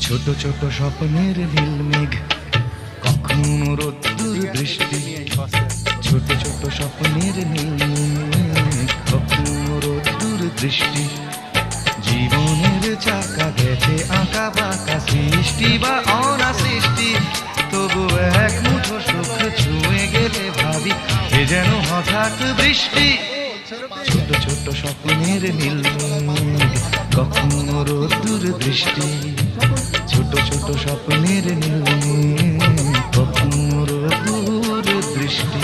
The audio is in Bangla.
ছোট ছোট স্বপ্নের নীল মেঘ, কখনো রোদ্দুর বৃষ্টি। ছোট ছোট স্বপ্নের নীল মেঘ, কখনো রোদ্দুর বৃষ্টি। জীবনের চাকা গেছে আঁকা বাঁকা, সৃষ্টি বা অনাসৃষ্টি। তবু এক মুঠো সুখ ছুঁয়ে গেলে ভাবি এ যেন হঠাৎ বৃষ্টি। ছোট ছোট স্বপ্নের নীল মেঘ, কখনো রোদ্দুর বৃষ্টি। ছোট ছোট স্বপ্নের নীল মেঘ, কখনো রোদ্দুর বৃষ্টি।